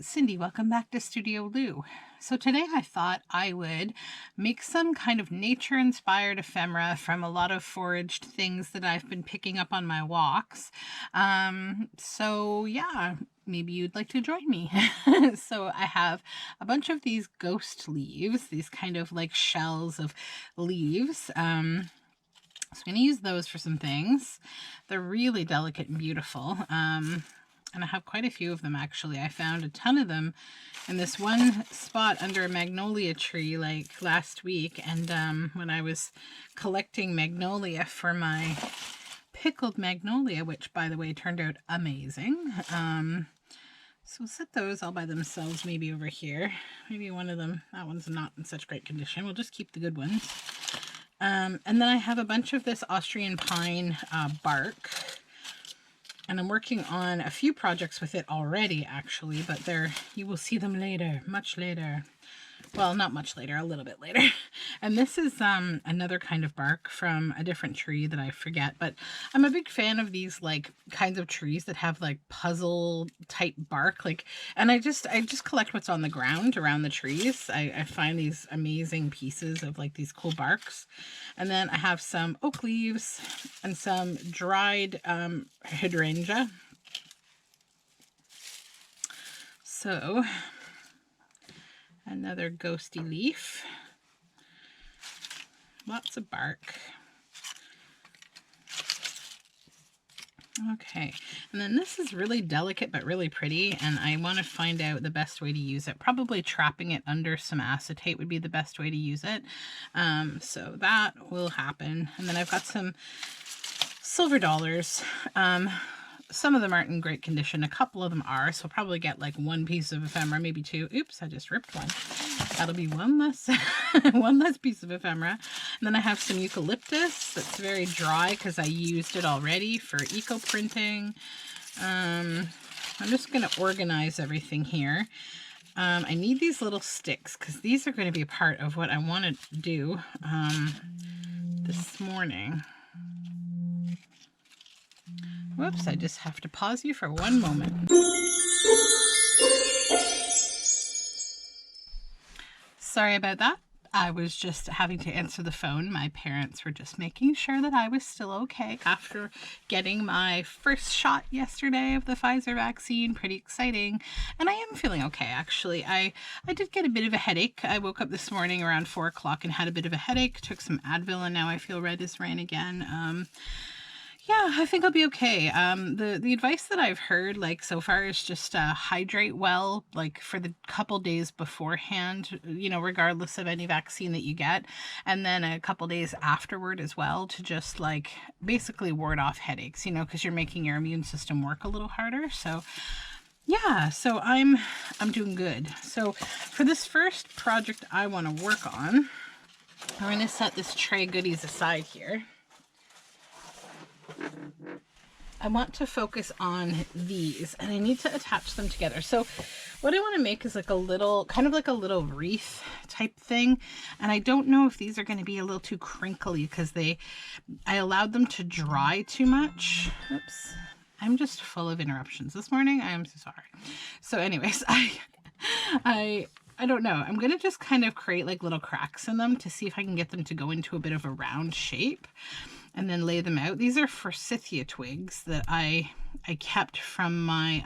Cindy, welcome back to Studio Lou. So today I thought I would make some kind of nature-inspired ephemera from a lot of foraged things that I've been picking up on my walks. So yeah, maybe you'd like to join me. So I have a bunch of these ghost leaves, these kind of like shells of leaves. So I'm going to use those for some things. They're really delicate and beautiful. And I have quite a few of them actually. I found a ton of them in this one spot under a magnolia tree like last week. And when I was collecting magnolia for my pickled magnolia, which by the way turned out amazing. So we'll set those all by themselves maybe over here. Maybe one of them, that one's not in such great condition. We'll just keep the good ones. And then I have a bunch of this Austrian pine bark. And I'm working on a few projects with it already, actually, but you will see them later, much later. Well, not much later, a little bit later. And this is another kind of bark from a different tree that I forget, but I'm a big fan of these like kinds of trees that have like puzzle type bark. And I just collect what's on the ground around the trees. I find these amazing pieces of like these cool barks. And then I have some oak leaves and some dried hydrangea. So another ghosty leaf, lots of bark. Okay, and then this is really delicate but really pretty, and I want to find out the best way to use it. Probably trapping it under some acetate would be the best way to use it. So that will happen. And then I've got some silver dollars. Some of them aren't in great condition. A couple of them are, so I'll probably get like one piece of ephemera, maybe two. Oops, I just ripped one. That'll be one less, one less piece of ephemera. And then I have some eucalyptus that's very dry because I used it already for eco printing. I'm just going to organize everything here. I need these little sticks because these are going to be a part of what I want to do this morning. Whoops, I just have to pause you for one moment. Sorry about that. I was just having to answer the phone. My parents were just making sure that I was still okay after getting my first shot yesterday of the Pfizer vaccine. Pretty exciting. And I am feeling okay, actually. I did get a bit of a headache. I woke up this morning around 4 o'clock and had a bit of a headache. Took some Advil and now I feel red as rain again. Yeah, I think I'll be okay. The advice that I've heard like so far is just hydrate well, like for the couple days beforehand, you know, regardless of any vaccine that you get. And then a couple days afterward as well to just like basically ward off headaches, you know, because you're making your immune system work a little harder. So yeah, so I'm doing good. So for this first project I want to work on, I'm going to set this tray goodies aside here. I want to focus on these and I need to attach them together. So what I want to make is like a little, kind of like a little wreath type thing. And I don't know if these are going to be a little too crinkly because I allowed them to dry too much. Oops. I'm just full of interruptions this morning. I am so sorry. So anyways, I don't know. I'm going to just kind of create like little cracks in them to see if I can get them to go into a bit of a round shape. And then lay them out. These are forsythia twigs that I kept from my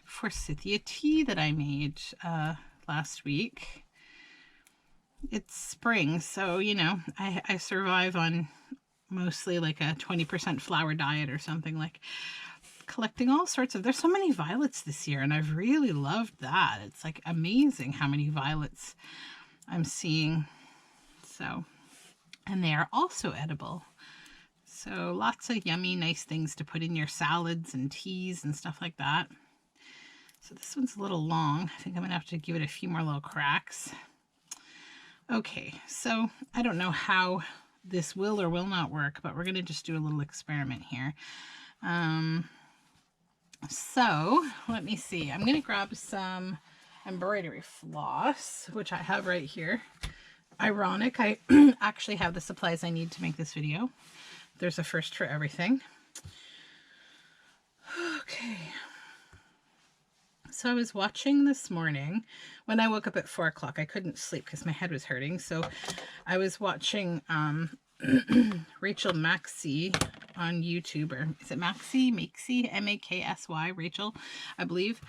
forsythia tea that I made last week. It's spring, so you know I survive on mostly like a 20% flower diet or something, like collecting all sorts of. There's so many violets this year, and I've really loved that. It's like amazing how many violets I'm seeing. So, and they are also edible. So lots of yummy, nice things to put in your salads and teas and stuff like that. So this one's a little long. I think I'm going to have to give it a few more little cracks. Okay, so I don't know how this will or will not work, but we're going to just do a little experiment here. So let me see. I'm going to grab some embroidery floss, which I have right here. Ironic, I actually have the supplies I need to make this video. There's a first for everything. Okay. So I was watching this morning when I woke up at 4 o'clock. I couldn't sleep because my head was hurting. So I was watching Rachel Maxey on YouTube, or is it Maxey? Maksy, Rachel, I believe.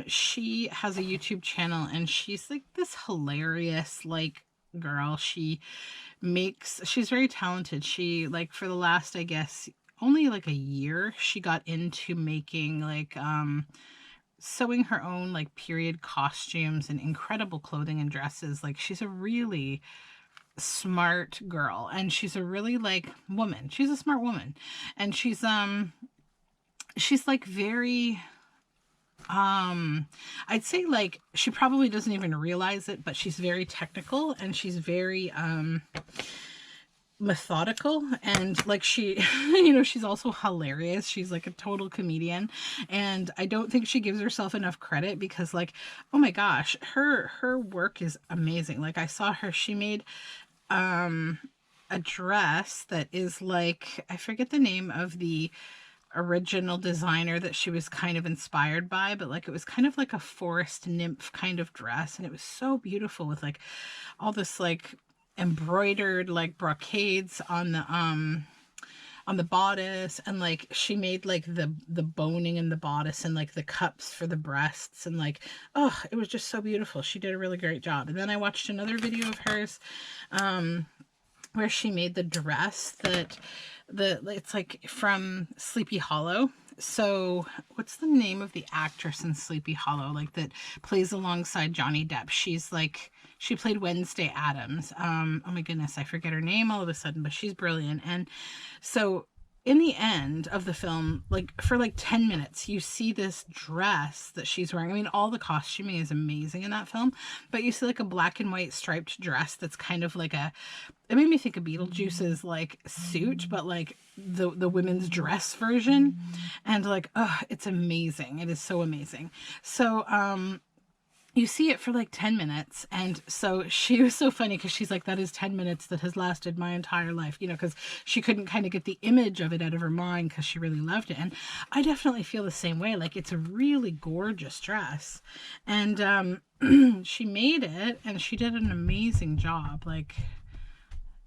She has a YouTube channel, and she's like this hilarious like girl. She's very talented. She, like, for the last, I guess, only like a year, she got into making like sewing her own like period costumes and incredible clothing and dresses. Like, she's a really smart girl, and she's a really like woman. She's a smart woman, and she's like very I'd say, like, she probably doesn't even realize it, but she's very technical, and she's very methodical, and like she she's also hilarious. She's like a total comedian, and I don't think she gives herself enough credit, because, like, oh my gosh, her work is amazing. Like, I saw her, she made a dress that is like, I forget the name of the original designer that she was kind of inspired by, but like it was kind of like a forest nymph kind of dress, and it was so beautiful with like all this like embroidered like brocades on the bodice, and like she made like the boning in the bodice and like the cups for the breasts, and like, oh, it was just so beautiful. She did a really great job. And then I watched another video of hers where she made the dress that it's like from Sleepy Hollow. So what's the name of the actress in Sleepy Hollow, like, that plays alongside Johnny Depp? She's like, she played Wednesday Addams. Oh my goodness, I forget her name all of a sudden, but she's brilliant. And so in the end of the film, like for like 10 minutes, you see this dress that she's wearing. I mean, all the costuming is amazing in that film, but you see like a black and white striped dress that's kind of like it made me think of Beetlejuice's like suit, but like the women's dress version. And like, oh, it's amazing. It is so amazing. So, you see it for like 10 minutes. And so she was so funny, because she's like, that is 10 minutes that has lasted my entire life, because she couldn't kind of get the image of it out of her mind, because she really loved it. And I definitely feel the same way. Like, it's a really gorgeous dress. And she made it, and she did an amazing job. Like,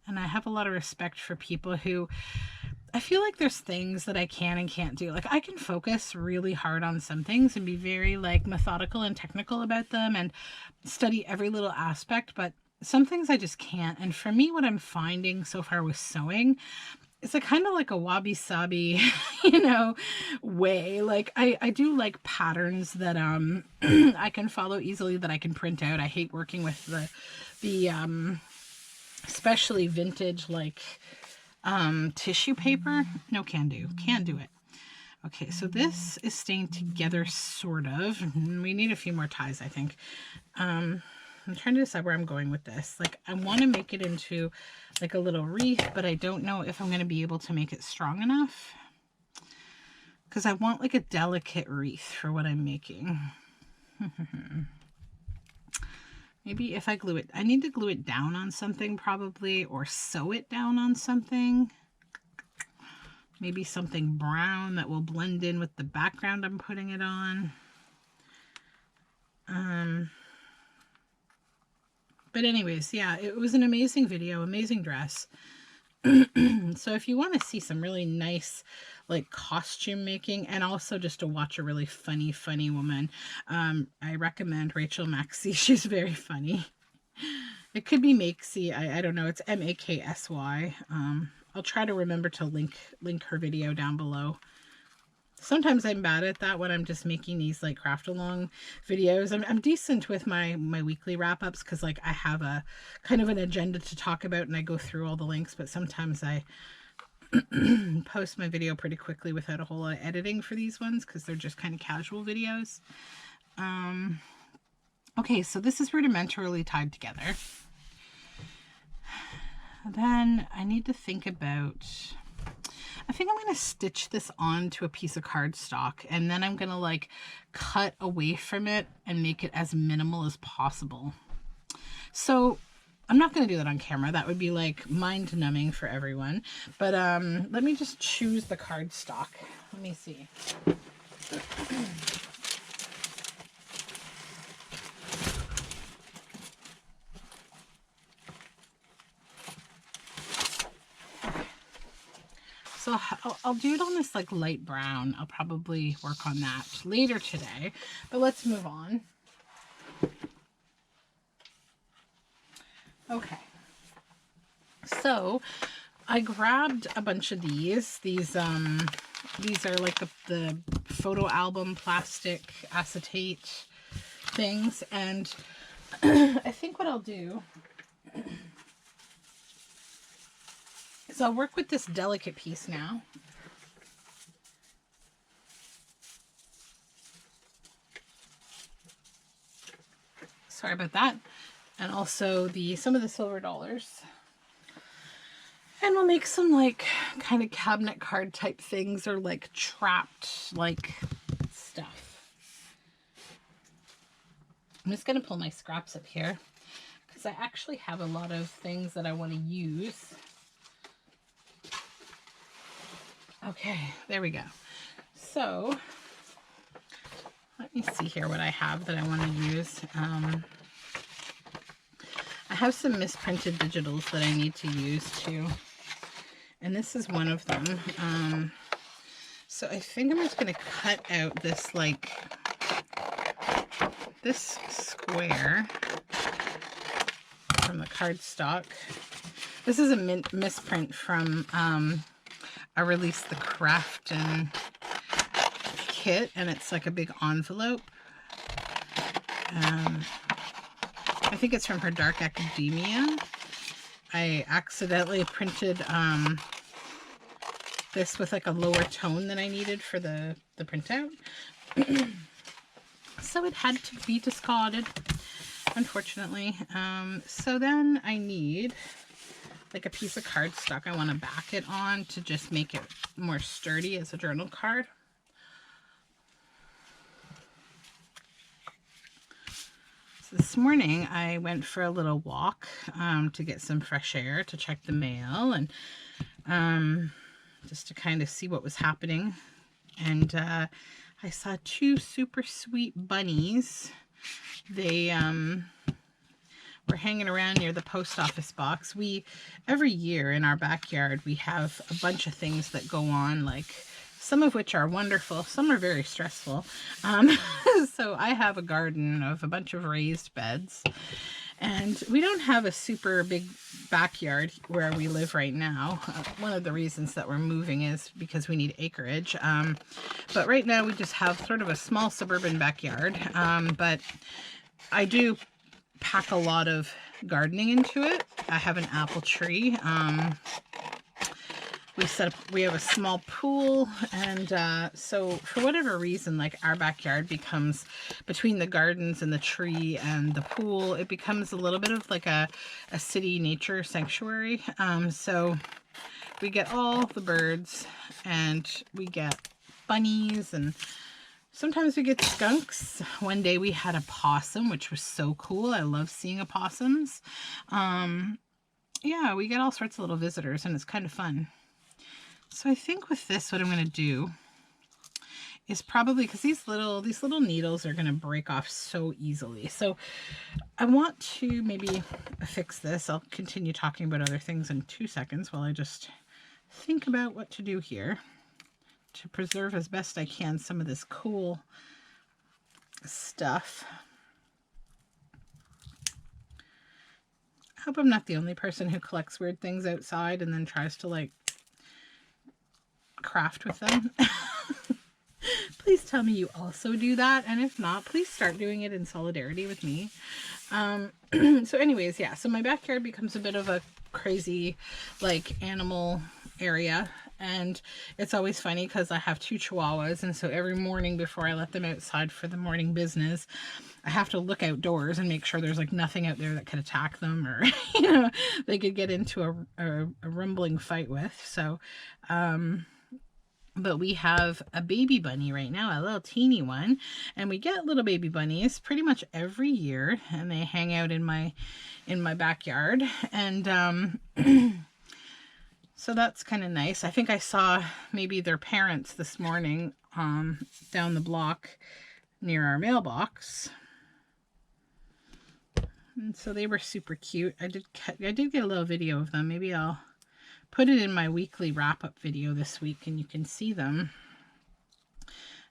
and I have a lot of respect for people who, I feel like there's things that I can and can't do. Like, I can focus really hard on some things and be very like methodical and technical about them and study every little aspect, but some things I just can't. And for me, what I'm finding so far with sewing, it's a kind of like a wabi-sabi, way. Like, I do like patterns that I can follow easily, that I can print out. I hate working with the especially vintage like tissue paper. No, can do it. Okay, so this is staying together sort of. We need a few more ties, I think. I'm trying to decide where I'm going with this. Like, I want to make it into like a little wreath, but I don't know if I'm going to be able to make it strong enough, because I want like a delicate wreath for what I'm making. Maybe if I glue it, I need to glue it down on something probably, or sew it down on something. Maybe something brown that will blend in with the background I'm putting it on. But anyways, yeah, it was an amazing video, amazing dress. So if you want to see some really nice like costume making, and also just to watch a really funny woman, I recommend Rachel Maxey. She's very funny. It could be Makesy. I don't know. It's Maksy. I'll try to remember to link her video down below. Sometimes I'm bad at that when I'm just making these like craft along videos. I'm decent with my weekly wrap-ups, because like I have a kind of an agenda to talk about and I go through all the links, but sometimes I post my video pretty quickly without a whole lot of editing for these ones, because they're just kind of casual videos. Okay, so this is rudimentarily tied together. Then I need to think about, I think I'm going to stitch this onto a piece of cardstock, and then I'm going to like cut away from it and make it as minimal as possible. So I'm not going to do that on camera. That would be like mind numbing for everyone. But let me just choose the cardstock. Let me see. So I'll do it on this like light brown. I'll probably work on that later today, but let's move on. Okay. So I grabbed a bunch of these. These are like the photo album plastic acetate things, and I think what I'll do is I'll work with this delicate piece now. Sorry about that. And also some of the silver dollars. And we'll make some like kind of cabinet card type things, or like trapped like stuff. I'm just going to pull my scraps up here because I actually have a lot of things that I want to use. Okay, there we go. So let me see here what I have that I want to use. I have some misprinted digitals that I need to use too. And this is one of them. So I think I'm just going to cut out this, like, this square from the cardstock. This is a misprint from a Release the Craft and kit, and it's like a big envelope. I think it's from her Dark Academia. I accidentally printed this with like a lower tone than I needed for the printout. So it had to be discarded, unfortunately. So then I need like a piece of cardstock. I want to back it on to just make it more sturdy as a journal card. So this morning I went for a little walk to get some fresh air, to check the mail, and just to kind of see what was happening. And I saw two super sweet bunnies. They were hanging around near the post office box. Every year in our backyard, we have a bunch of things that go on, like some of which are wonderful, some are very stressful. So I have a garden of a bunch of raised beds, and we don't have a super big backyard where we live right now. One of the reasons that we're moving is because we need acreage. But right now we just have sort of a small suburban backyard. But I do pack a lot of gardening into it. I have an apple tree. We have a small pool, and so for whatever reason, like, our backyard becomes, between the gardens and the tree and the pool, it becomes a little bit of like a city nature sanctuary. So we get all the birds, and we get bunnies, and sometimes we get skunks. One day we had a possum, which was so cool. I love seeing opossums. Yeah, we get all sorts of little visitors, and it's kind of fun. So I think with this, what I'm going to do is probably, because these little needles are going to break off so easily. So I want to maybe fix this. I'll continue talking about other things in 2 seconds while I just think about what to do here to preserve as best I can some of this cool stuff. I hope I'm not the only person who collects weird things outside and then tries to, like, craft with them. Please tell me you also do that, and if not, please start doing it in solidarity with me. So anyways, yeah, so my backyard becomes a bit of a crazy, like, animal area, and it's always funny because I have 2 chihuahuas, and so every morning before I let them outside for the morning business, I have to look outdoors and make sure there's, like, nothing out there that could attack them, or they could get into a rumbling fight with. So but we have a baby bunny right now, a little teeny one, and we get little baby bunnies pretty much every year, and they hang out in my backyard, and so that's kind of nice. I think I saw maybe their parents this morning down the block near our mailbox, and so they were super cute. I did get a little video of them. Maybe I'll put it in my weekly wrap-up video this week, and you can see them.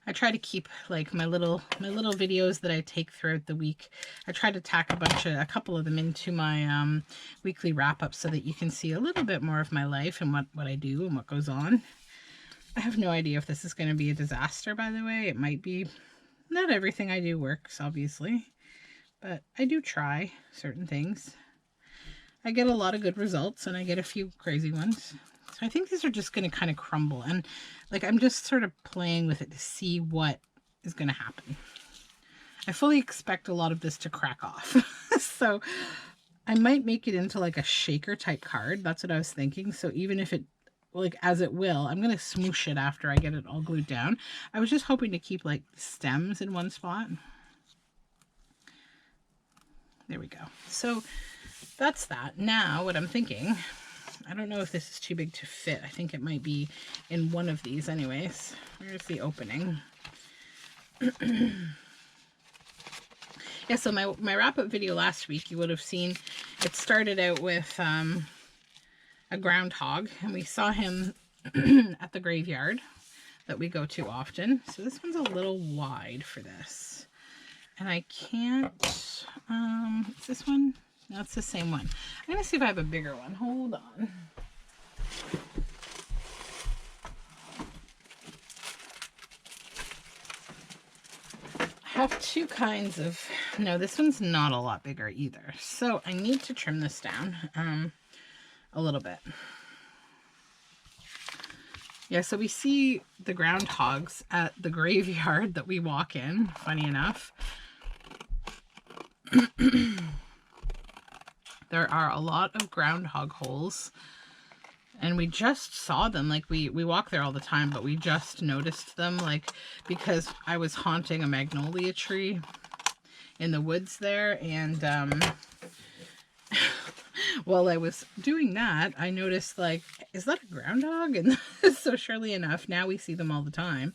I try to keep like my little videos that I take throughout the week. I try to tack a couple of them into my weekly wrap-up so that you can see a little bit more of my life and what I do and what goes on. I have no idea if this is going to be a disaster, by the way. It might be. Not everything I do works, obviously, but I do try certain things. I get a lot of good results and I get a few crazy ones. So I think these are just going to kind of crumble, and like I'm just sort of playing with it to see what is going to happen. I fully expect a lot of this to crack off. So I might make it into like a shaker type card. That's what I was thinking. So even if it, like as it will, I'm going to smoosh it after I get it all glued down. I was just hoping to keep like stems in one spot. There we go. So that's that. Now what I'm thinking, I don't know if this is too big to fit. I think it might be in one of these anyways. Where's the opening? Yeah, so my wrap-up video last week, you would have seen it started out with a groundhog, and we saw him at the graveyard that we go to often. So this one's a little wide for this. And I can't, is this one? No, it's the same one. I'm going to see if I have a bigger one. Hold on. I have two kinds of, no, this one's not a lot bigger either. So I need to trim this down a little bit. Yeah, so we see the groundhogs at the graveyard that we walk in, funny enough. There are a lot of groundhog holes, and we just saw them. Like we walk there all the time, but we just noticed them, like, because I was haunting a magnolia tree in the woods there, and while I was doing that, I noticed, like, is that a groundhog? And so surely enough, now we see them all the time,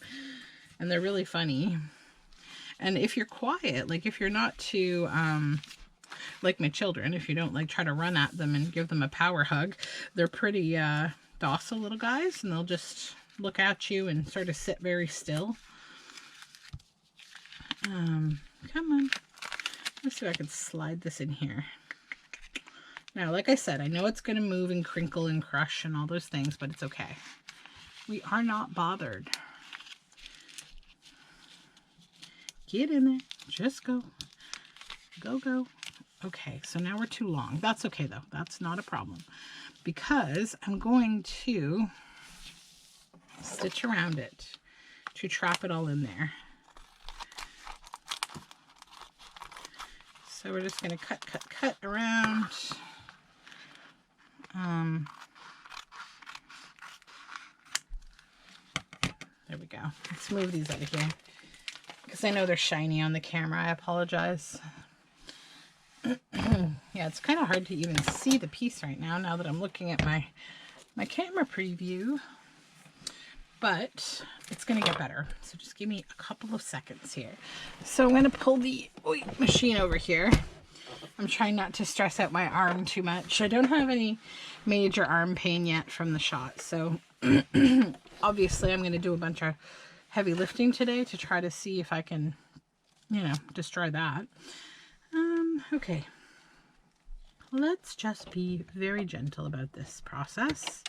and they're really funny. And if you're quiet, like if you're not too like my children, if you don't like try to run at them and give them a power hug, they're pretty docile little guys, and they'll just look at you and sort of sit very still. Come on. Let's see if I can slide this in here. Now, like I said, I know it's going to move and crinkle and crush and all those things, but it's okay. We are not bothered. Get in there. Just go. Go, go. Okay, so now we're too long. That's okay, though. That's not a problem, because I'm going to stitch around it to trap it all in there. So we're just going to cut around. There we go. Let's move these out of here, because I know they're shiny on the camera. I apologize. Yeah, it's kind of hard to even see the piece right now that I'm looking at my camera preview, but it's going to get better. So just give me a couple of seconds here. So I'm going to pull the machine over here. I'm trying not to stress out my arm too much. I don't have any major arm pain yet from the shot, so obviously I'm going to do a bunch of heavy lifting today to try to see if I can, you know, destroy that. Okay, let's just be very gentle about this process.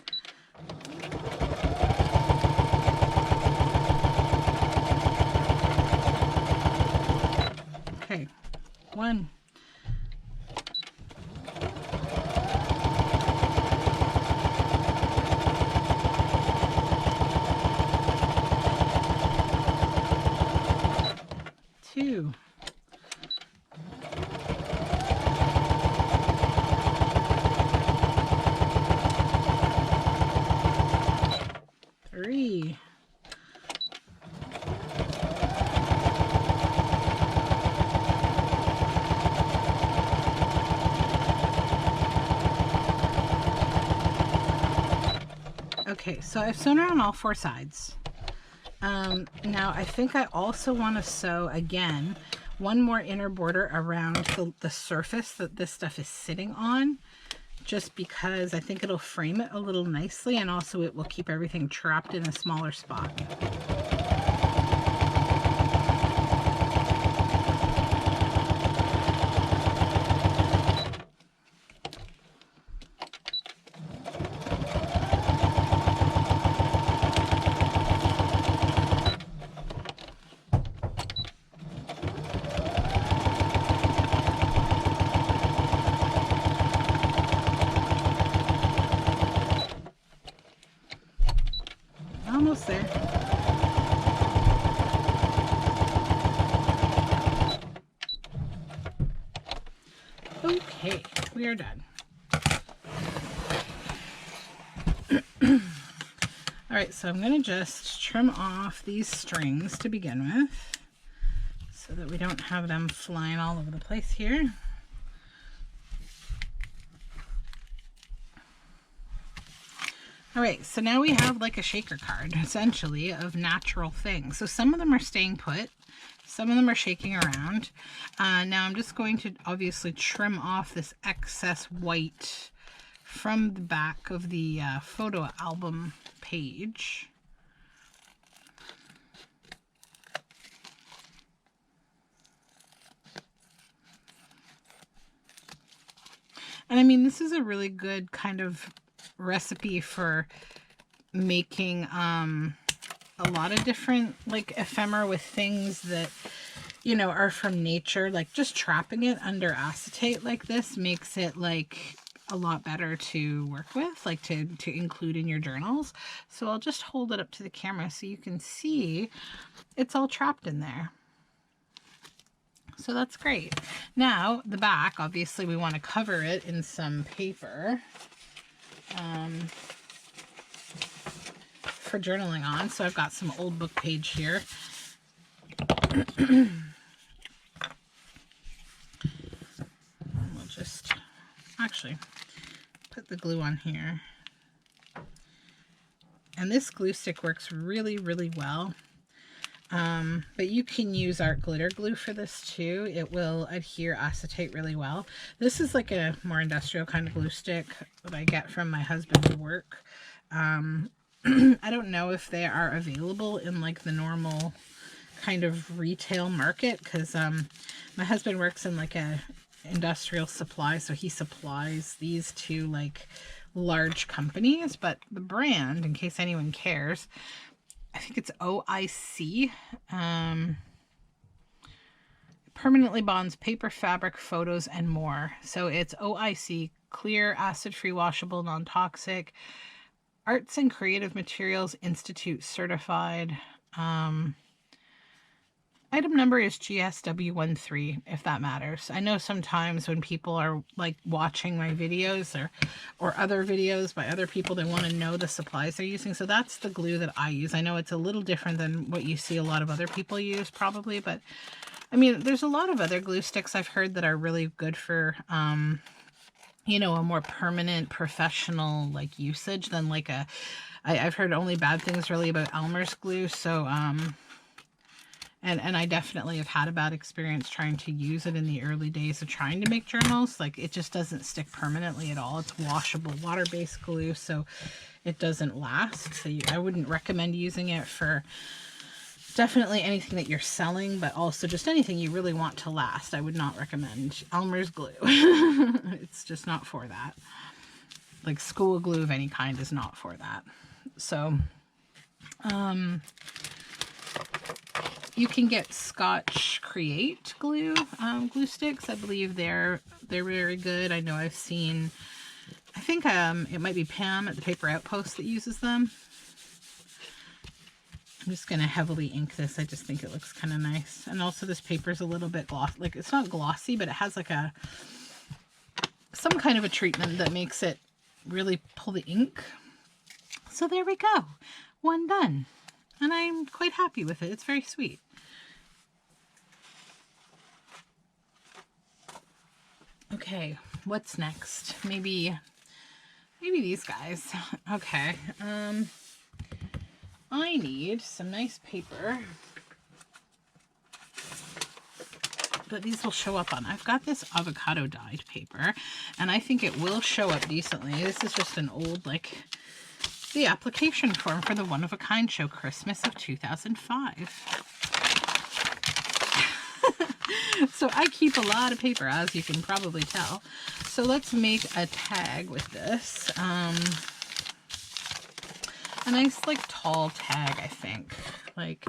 Okay, 1, 2, 3, 4. Okay, so I've sewn around all 4 sides. Now I think I also want to sew again one more inner border around the surface that this stuff is sitting on, just because I think it'll frame it a little nicely, and also it will keep everything trapped in a smaller spot. Almost there. Okay, we are done. All right, so I'm going to just trim off these strings to begin with so that we don't have them flying all over the place here. All right, so now we have like a shaker card, essentially, of natural things. So some of them are staying put, some of them are shaking around. Now I'm just going to obviously trim off this excess white from the back of the photo album page. And I mean, this is a really good kind of recipe for making a lot of different like ephemera with things that, you know, are from nature. Like just trapping it under acetate like this makes it like a lot better to work with, like to include in your journals. So I'll just hold it up to the camera so you can see it's all trapped in there. So that's great. Now the back, obviously we want to cover it in some paper for journaling on. So I've got some old book page here. We'll just actually put the glue on here. And this glue stick works really, really well. But you can use art glitter glue for this too. It will adhere acetate really well. This is like a more industrial kind of glue stick that I get from my husband's work. I don't know if they are available in like the normal kind of retail market, because my husband works in like a industrial supply, so he supplies these to like large companies. But the brand, in case anyone cares, I think it's OIC. Permanently bonds paper, fabric, photos, and more. So it's OIC, clear, acid-free, washable, non-toxic, Arts and Creative Materials Institute certified. Item number is GSW13, if that matters. I know sometimes when people are like watching my videos or other videos by other people, they want to know the supplies they're using. So that's the glue that I use. I know it's a little different than what you see a lot of other people use probably, but I mean, there's a lot of other glue sticks I've heard that are really good for, you know, a more permanent professional like usage than like I've heard only bad things really about Elmer's glue. So, and I definitely have had a bad experience trying to use it in the early days of trying to make journals. Like it just doesn't stick permanently at all. It's washable water-based glue, so it doesn't last. So I wouldn't recommend using it for definitely anything that you're selling, but also just anything you really want to last. I would not recommend Elmer's glue. It's just not for that. Like school glue of any kind is not for that. So, you can get Scotch Create glue, glue sticks. I believe they're very good. I know I've seen, I think it might be Pam at the Paper Outpost that uses them. I'm just going to heavily ink this. I just think it looks kind of nice. And also this paper is a little bit glossy. Like it's not glossy, but it has like some kind of a treatment that makes it really pull the ink. So there we go. One done. And I'm quite happy with it. It's very sweet. Okay, what's next? Maybe these guys. Okay. I need some nice paper. that these will show up on. I've got this avocado dyed paper, and I think it will show up decently. This is just an old, like, the application form for the One of a Kind show, Christmas of 2005. So I keep a lot of paper, as you can probably tell. So let's make a tag with this. A nice, like, tall tag, I think. Like,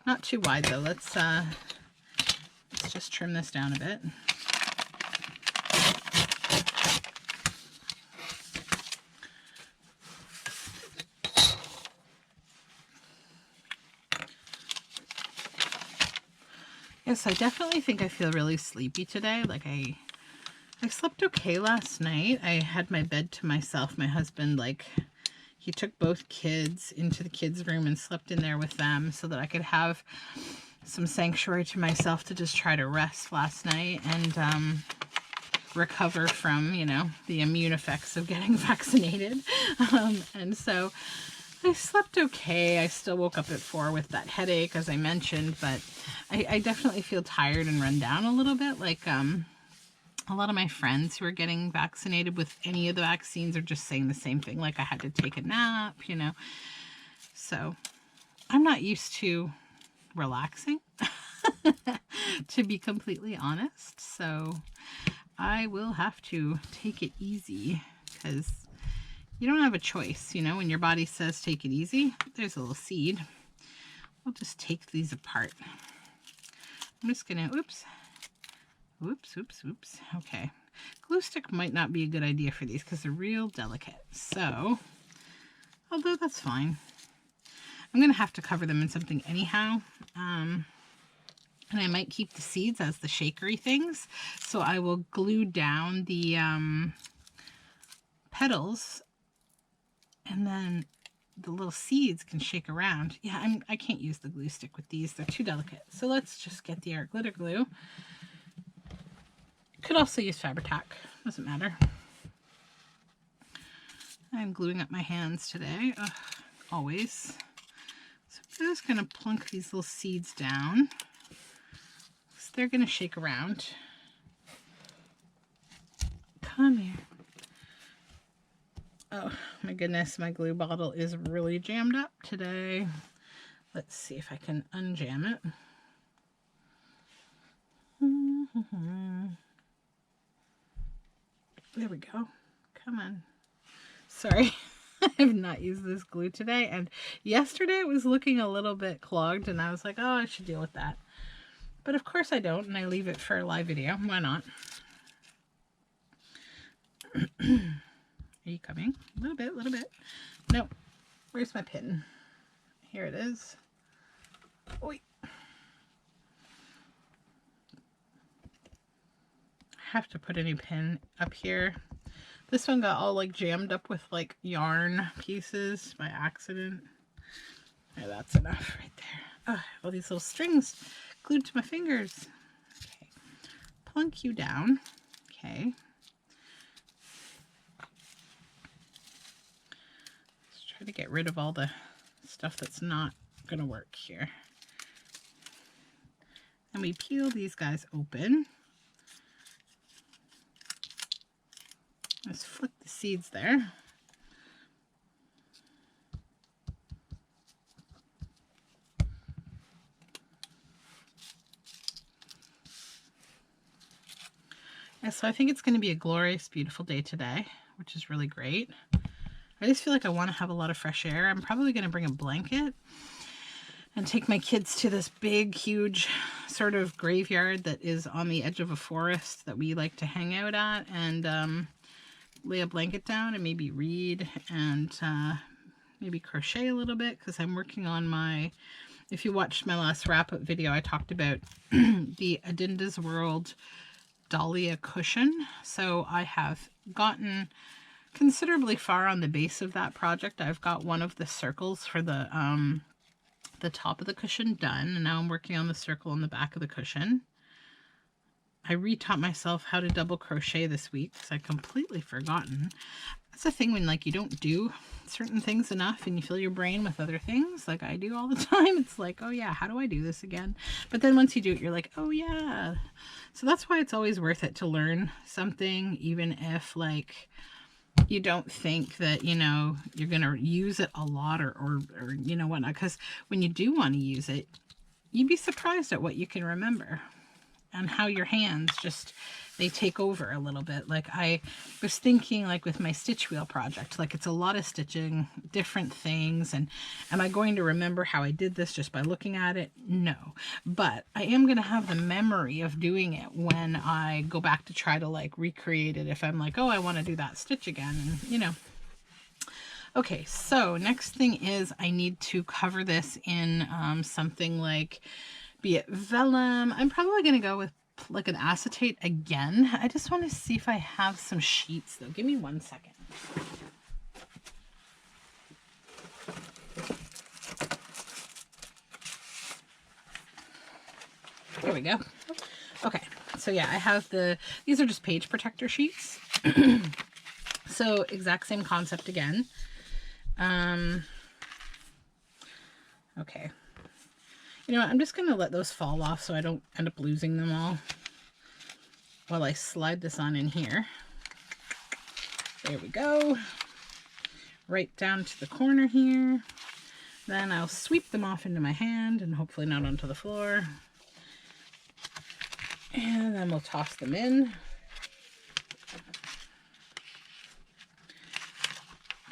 not too wide, though. Let's just trim this down a bit. Yes, I definitely think I feel really sleepy today. Like, I slept okay last night. I had my bed to myself. My husband, like, he took both kids into the kids' room and slept in there with them so that I could have some sanctuary to myself to just try to rest last night and recover from, you know, the immune effects of getting vaccinated. And so I slept okay. I still woke up at 4 with that headache, as I mentioned, but I definitely feel tired and run down a little bit. Like, a lot of my friends who are getting vaccinated with any of the vaccines are just saying the same thing. Like, I had to take a nap, you know. So I'm not used to relaxing, to be completely honest. So I will have to take it easy, because you don't have a choice, you know. When your body says take it easy, there's a little seed. We'll just take these apart. I'm just gonna, oops. Okay. Glue stick might not be a good idea for these because they're real delicate. So, although that's fine. I'm going to have to cover them in something anyhow. And I might keep the seeds as the shakery things. So I will glue down the petals, and then the little seeds can shake around. Yeah, I can't use the glue stick with these. They're too delicate. So let's just get the art glitter glue. Could also use Fabri-Tac, doesn't matter. I'm gluing up my hands today, always. So I'm just going to plunk these little seeds down, so they're going to shake around. Come here. Oh my goodness, my glue bottle is really jammed up today. Let's see if I can unjam it. There we go. Come on. Sorry, I have not used this glue today. And yesterday it was looking a little bit clogged, and I was like, oh, I should deal with that. But of course I don't, and I leave it for a live video. Why not? Are you coming? A little bit, little bit. Nope. Where's my pin? Here it is. Oi. Have to put a new pin up here. This one got all like jammed up with like yarn pieces by accident. Yeah, that's enough right there. Oh, all these little strings glued to my fingers. Okay, plunk you down. Okay. Let's try to get rid of all the stuff that's not gonna work here. And we peel these guys open. Just flick the seeds there. Yeah, so I think it's going to be a glorious, beautiful day today, which is really great. I just feel like I want to have a lot of fresh air. I'm probably going to bring a blanket and take my kids to this big, huge sort of graveyard that is on the edge of a forest that we like to hang out at, and lay a blanket down and maybe read and maybe crochet a little bit, because I'm working on my, if you watched my last wrap-up video, I talked about the Adinda's World Dahlia cushion. So I have gotten considerably far on the base of that project. I've got one of the circles for the top of the cushion done, and now I'm working on the circle on the back of the cushion. I retaught myself how to double crochet this week because I'd completely forgotten. That's the thing when like you don't do certain things enough and you fill your brain with other things like I do all the time. It's like, oh yeah, how do I do this again? But then once you do it, you're like, oh yeah. So that's why it's always worth it to learn something, even if like you don't think that, you know, you're going to use it a lot or you know, whatnot. Because when you do want to use it, you'd be surprised at what you can remember and how your hands just, they take over a little bit. Like I was thinking like with my stitch wheel project, like it's a lot of stitching, different things. And am I going to remember how I did this just by looking at it? No, but I am going to have the memory of doing it when I go back to try to like recreate it. If I'm like, oh, I want to do that stitch again, and you know. Okay, so next thing is I need to cover this in something like, be it vellum. I'm probably going to go with like an acetate again. I just want to see if I have some sheets though. Give me 1 second. Here we go. Okay, so yeah, I have these are just page protector sheets. So exact same concept again. Okay. You know what, I'm just going to let those fall off so I don't end up losing them all while I slide this on in here. There we go. Right down to the corner here. Then I'll sweep them off into my hand and hopefully not onto the floor. And then we'll toss them in.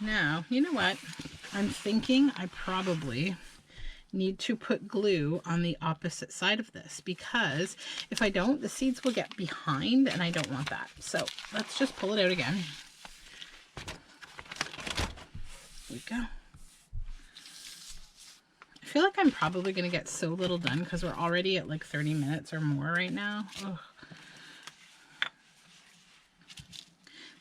Now, you know what? I'm thinking I probably need to put glue on the opposite side of this, because if I don't, the seeds will get behind and I don't want that. So let's just pull it out again. There we go. I feel like I'm probably going to get so little done because we're already at like 30 minutes or more right now. Ugh.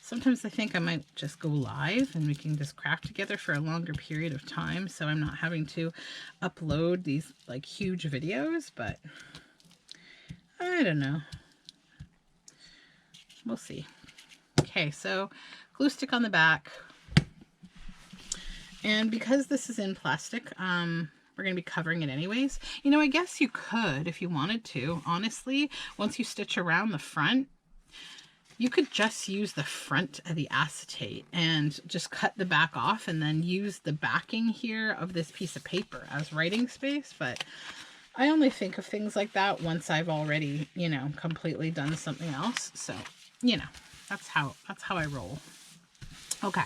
Sometimes I think I might just go live and we can just craft together for a longer period of time, so I'm not having to upload these like huge videos, but I don't know. We'll see. Okay, so glue stick on the back. And because this is in plastic, we're going to be covering it anyways. You know, I guess you could, if you wanted to, honestly, once you stitch around the front, you could just use the front of the acetate and just cut the back off and then use the backing here of this piece of paper as writing space. But I only think of things like that once I've already, you know, completely done something else. So, you know, that's how I roll. Okay.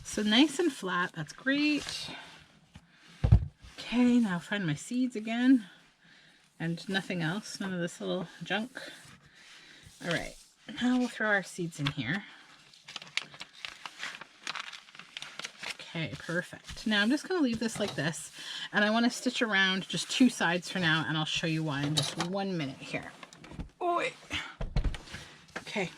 So nice and flat. That's great. Okay, now find my seeds again and nothing else. None of this little junk. All right, now we'll throw our seeds in here. Okay, perfect. Now I'm just going to leave this like this, and I want to stitch around just two sides for now, and I'll show you why in just 1 minute here. Oh, wait. Okay.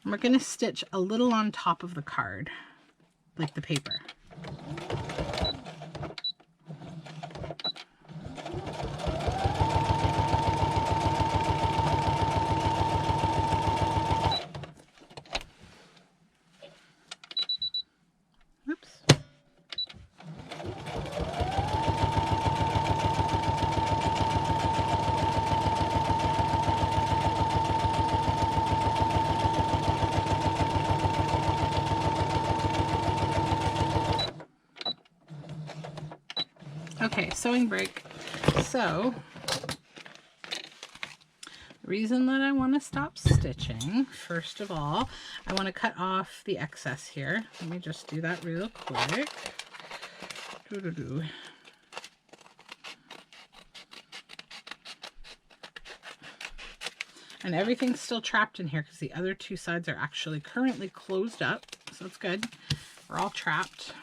And we're going to stitch a little on top of the card, like the paper. Okay, sewing break. So, the reason that I want to stop stitching, first of all, I want to cut off the excess here. Let me just do that real quick. And everything's still trapped in here because the other two sides are actually currently closed up, so it's good. We're all trapped.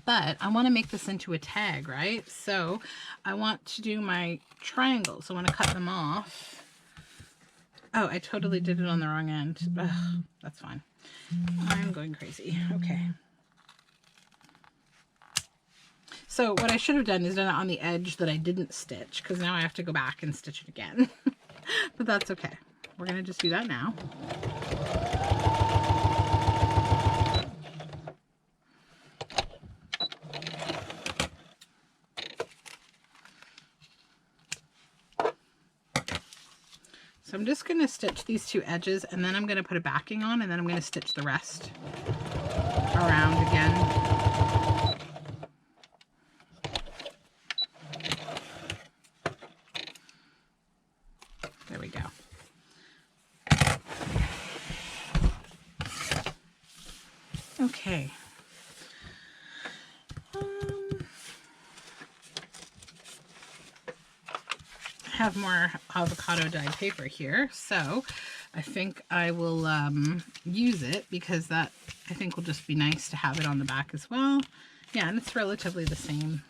But I want to make this into a tag, right? So I want to do my triangles. I want to cut them off. Oh, I totally did it on the wrong end. Ugh, that's fine. I'm going crazy. Okay. So what I should have done is done it on the edge that I didn't stitch, because now I have to go back and stitch it again. But that's okay. we're going to just do that now. So I'm just going to stitch these two edges, and then I'm going to put a backing on, and then I'm going to stitch the rest around again. There we go. Okay. Have more avocado dyed paper here, so I think I will use it, because that I think will just be nice to have it on the back as well. Yeah, and it's relatively the same.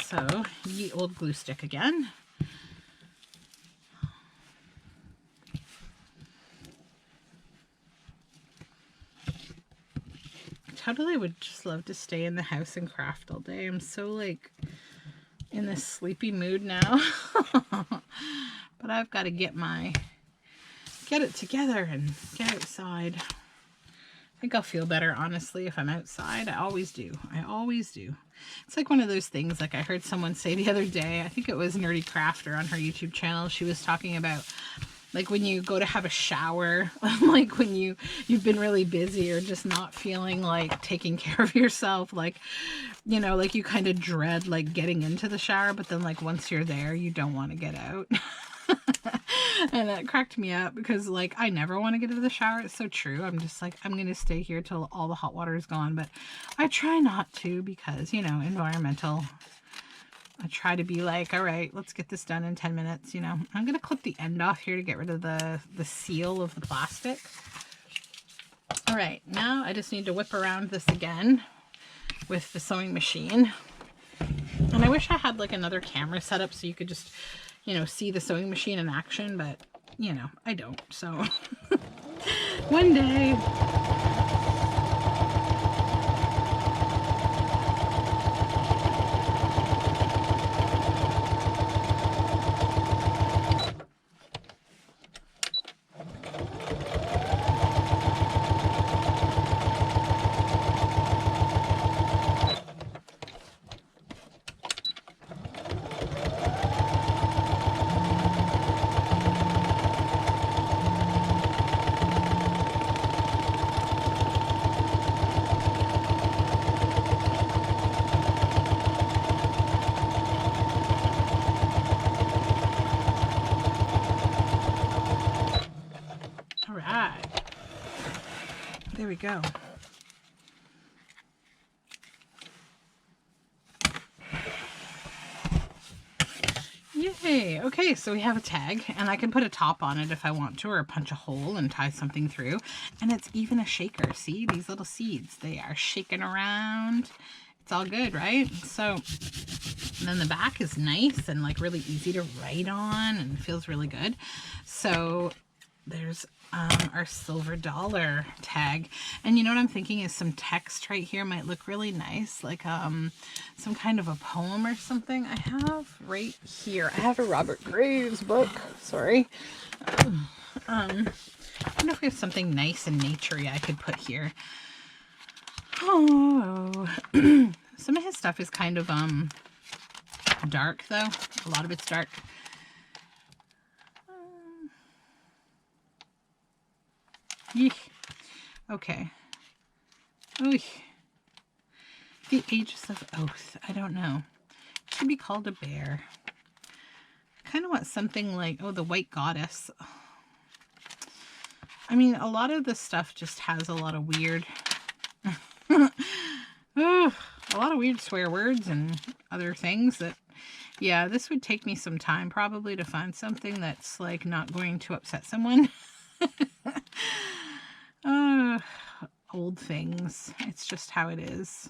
So ye old glue stick again. I totally would just love to stay in the house and craft all day. I'm so like in this sleepy mood now. But I've got to get it together and get outside. I think I'll feel better, honestly, if I'm outside. I always do. I always do. It's like one of those things, like I heard someone say the other day, I think it was Nerdy Crafter on her YouTube channel. She was talking about, like, when you go to have a shower, like when you've been really busy or just not feeling like taking care of yourself, like, you know, like you kind of dread like getting into the shower, but then like once you're there, you don't want to get out. And that cracked me up, because like I never want to get into the shower. It's so true. I'm just like, I'm gonna stay here till all the hot water is gone, but I try not to, because, you know, environmental. I try to be like, all right, let's get this done in 10 minutes, you know. I'm gonna clip the end off here to get rid of the seal of the plastic. All right, now I just need to whip around this again with the sewing machine. And I wish I had like another camera set up so you could just, you know, see the sewing machine in action, but, you know, I don't. So one day. There we go. Yay! Okay, so we have a tag, and I can put a top on it if I want to, or punch a hole and tie something through. And it's even a shaker. See, these little seeds, they are shaking around. It's all good, right? So then the back is nice and like really easy to write on and feels really good. So there's our silver dollar tag, and you know what I'm thinking is some text right here might look really nice, like some kind of a poem or something. I have right here, I have a Robert Graves book, sorry. I don't know if we have something nice and naturey I could put here. Oh, some of his stuff is kind of dark though, a lot of it's dark. Yeesh. Okay. Ooh. The Ages of Oath. I don't know. It should be called a bear. I kind of want something like, oh, the White Goddess. I mean, a lot of this stuff just has a lot of weird, a lot of weird swear words and other things that, yeah, this would take me some time probably to find something that's like not going to upset someone. Old things. It's just how it is.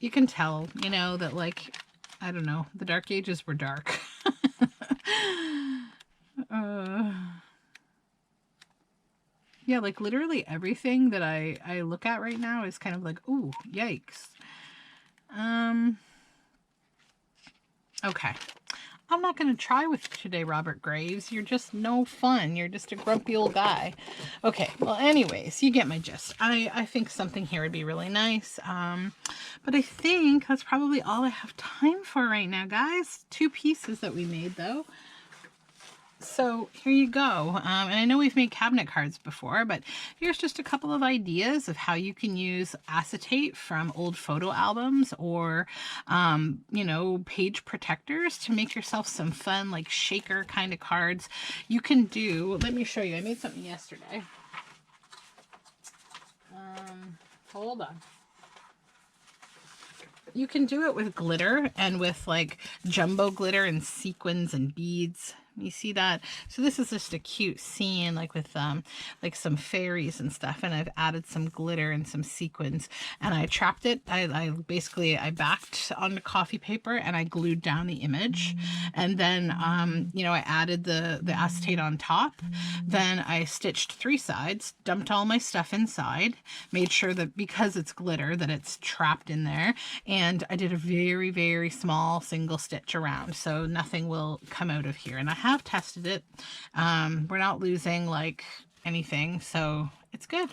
You can tell, you know, that like, I don't know, the Dark Ages were dark. Yeah, like literally everything that I look at right now is kind of like, ooh, yikes. Okay. I'm not going to try with you today, Robert Graves. You're just no fun. You're just a grumpy old guy. Okay, well, anyways, you get my gist. I think something here would be really nice. But I think that's probably all I have time for right now, guys. 2 pieces that we made, though. So here you go. And I know we've made cabinet cards before, but here's just a couple of ideas of how you can use acetate from old photo albums or, you know, page protectors to make yourself some fun, like shaker kind of cards. You can do, let me show you. I made something yesterday. Hold on. You can do it with glitter and with like jumbo glitter and sequins and beads. You see that? So this is just a cute scene, like with like some fairies and stuff, and I've added some glitter and some sequins, and I trapped it. I basically backed on the coffee paper and I glued down the image, and then you know, I added the acetate on top. Then I stitched 3 sides, dumped all my stuff inside, made sure that because it's glitter that it's trapped in there, and I did a very, very small single stitch around so nothing will come out of here. And I have tested it. We're not losing like anything, so it's good.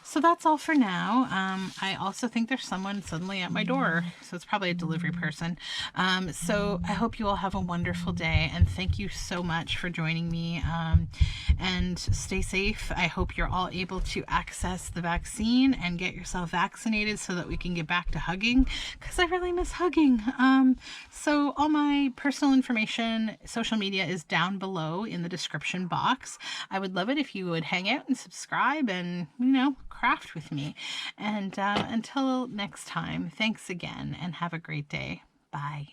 So that's all for now. I also think there's someone suddenly at my door, so it's probably a delivery person. So I hope you all have a wonderful day, and thank you so much for joining me, and stay safe. I hope you're all able to access the vaccine and get yourself vaccinated so that we can get back to hugging, because I really miss hugging. So all my personal information, social media is down below in the description box. I would love it if you would hang out and subscribe and, you know, craft with me. And until next time, thanks again and have a great day. Bye.